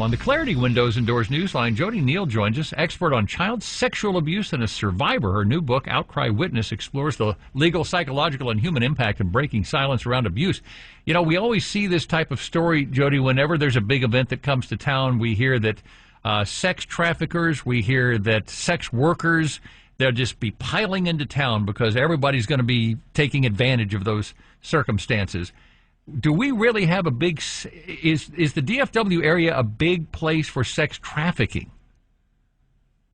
On the Clarity Windows and Doors Newsline, JoDee Neil joins us, expert on child sexual abuse and a survivor. Her new book, Outcry Witness, explores the legal, psychological, and human impact of breaking silence around abuse. You know, we always see this type of story, JoDee, whenever there's a big event that comes to town. We hear that sex traffickers, we hear that sex workers, they'll just be piling into town because everybody's going to be taking advantage of those circumstances. Do we really have a big, is the DFW area a big place for sex trafficking?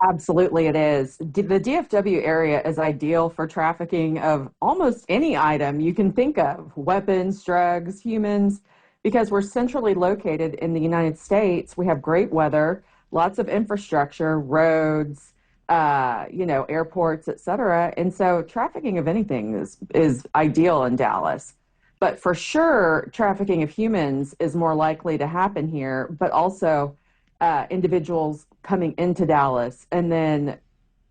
Absolutely it is. The DFW area is ideal for trafficking of almost any item you can think of, weapons, drugs, humans, because we're centrally located in the United States. We have great weather, lots of infrastructure, roads, airports, et cetera. And so trafficking of anything is ideal in Dallas. But for sure, trafficking of humans is more likely to happen here, but also individuals coming into Dallas and then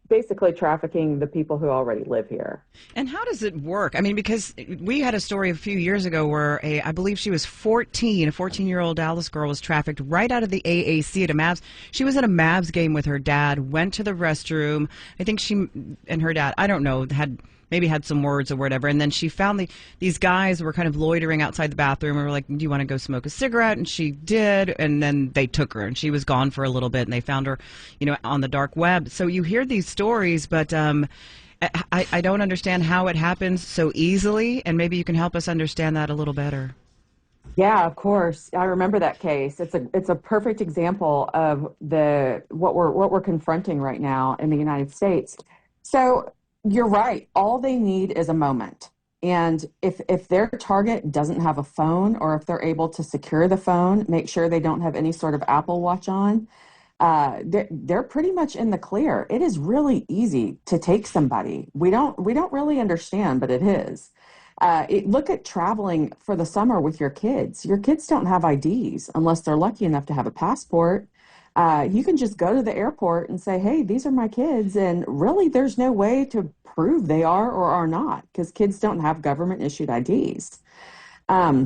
basically trafficking the people who already live here. And how does it work? I mean, because we had a story a few years ago where I believe she was 14, a 14-year-old Dallas girl was trafficked right out of the AAC at a Mavs. She was at a Mavs game with her dad, went to the restroom. I think she and her dad, I don't know, maybe had some words or whatever, and then she found these guys were kind of loitering outside the bathroom and were like, do you want to go smoke a cigarette? And she did, and then they took her, and she was gone for a little bit, and they found her, on the dark web. So you hear these stories, but I don't understand how it happens so easily, and maybe you can help us understand that a little better. Yeah, of course. I remember that case. It's a perfect example of what we're confronting right now in the United States. So you're right. All they need is a moment. And if their target doesn't have a phone, or if they're able to secure the phone, make sure they don't have any sort of Apple Watch on, they're pretty much in the clear. It is really easy to take somebody. We don't really understand, but it is. Look at traveling for the summer with your kids. Your kids don't have IDs unless they're lucky enough to have a passport. You can just go to the airport and say, hey, these are my kids. And really, there's no way to prove they are or are not, because kids don't have government-issued IDs. I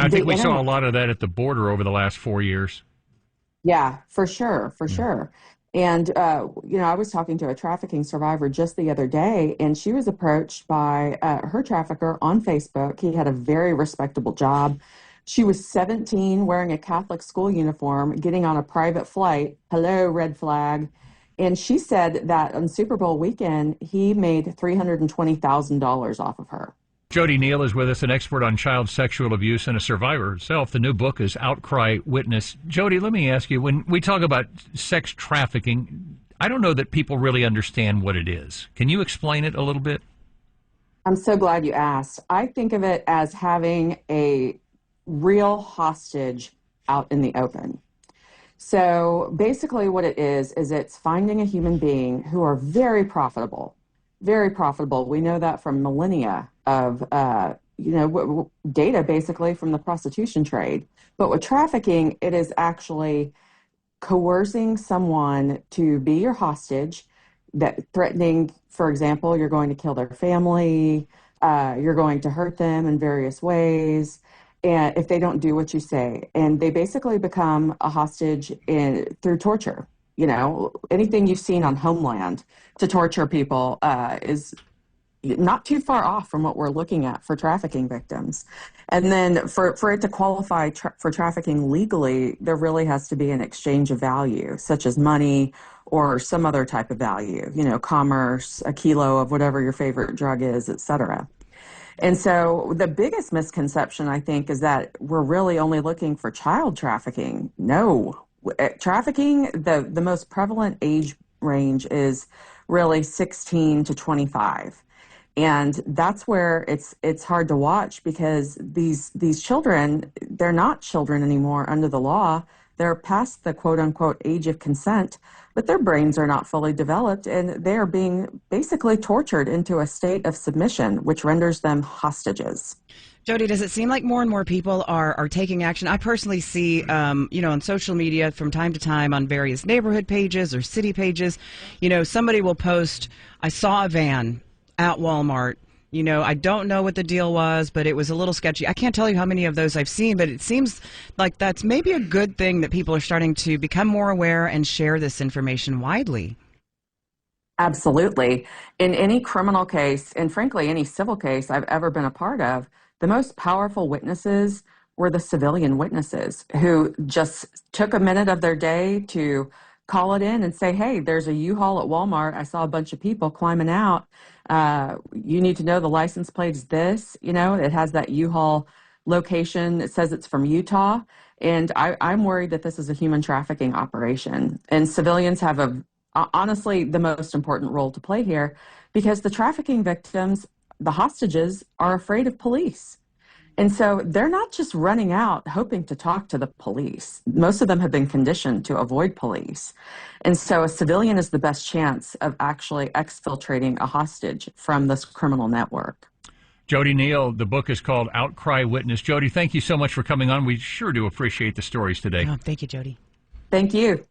think we saw a lot of that at the border over the last 4 years. Yeah, for sure. And, I was talking to a trafficking survivor just the other day, and she was approached by her trafficker on Facebook. He had a very respectable job. She was 17, wearing a Catholic school uniform, getting on a private flight. Hello, red flag. And she said that on Super Bowl weekend, he made $320,000 off of her. JoDee Neil is with us, an expert on child sexual abuse and a survivor herself. The new book is Outcry Witness. JoDee, let me ask you, when we talk about sex trafficking, I don't know that people really understand what it is. Can you explain it a little bit? I'm so glad you asked. I think of it as having a real hostage out in the open. So basically what it is it's finding a human being who are very profitable, very profitable. We know that from millennia of, data basically from the prostitution trade. But with trafficking, it is actually coercing someone to be your hostage, that threatening, for example, you're going to kill their family, you're going to hurt them in various ways, and if they don't do what you say. And they basically become a hostage through torture. Anything you've seen on Homeland to torture people is not too far off from what we're looking at for trafficking victims. And then for it to qualify for trafficking legally, there really has to be an exchange of value, such as money or some other type of value, commerce, a kilo of whatever your favorite drug is, et cetera. And so the biggest misconception, I think, is that we're really only looking for child trafficking. No. Trafficking, the most prevalent age range is really 16 to 25. And that's where it's hard to watch, because these children, they're not children anymore under the law. They're past the quote-unquote age of consent, but their brains are not fully developed, and they are being basically tortured into a state of submission, which renders them hostages. JoDee, does it seem like more and more people are taking action? I personally see, on social media from time to time on various neighborhood pages or city pages, somebody will post, I saw a van at Walmart You know, I don't know what the deal was, but it was a little sketchy. I can't tell you how many of those I've seen, but it seems like that's maybe a good thing that people are starting to become more aware and share this information widely. Absolutely. In any criminal case, and frankly, any civil case I've ever been a part of, the most powerful witnesses were the civilian witnesses who just took a minute of their day to call it in and say, hey, there's a U-Haul at Walmart. I saw a bunch of people climbing out. You need to know the license plate's this. You know, it has that U-Haul location. It says it's from Utah. And I'm worried that this is a human trafficking operation. And civilians have honestly the most important role to play here, because the trafficking victims, the hostages, are afraid of police. And so they're not just running out hoping to talk to the police. Most of them have been conditioned to avoid police. And so a civilian is the best chance of actually exfiltrating a hostage from this criminal network. JoDee Neil, the book is called Outcry Witness. JoDee, thank you so much for coming on. We sure do appreciate the stories today. Oh, thank you, JoDee. Thank you.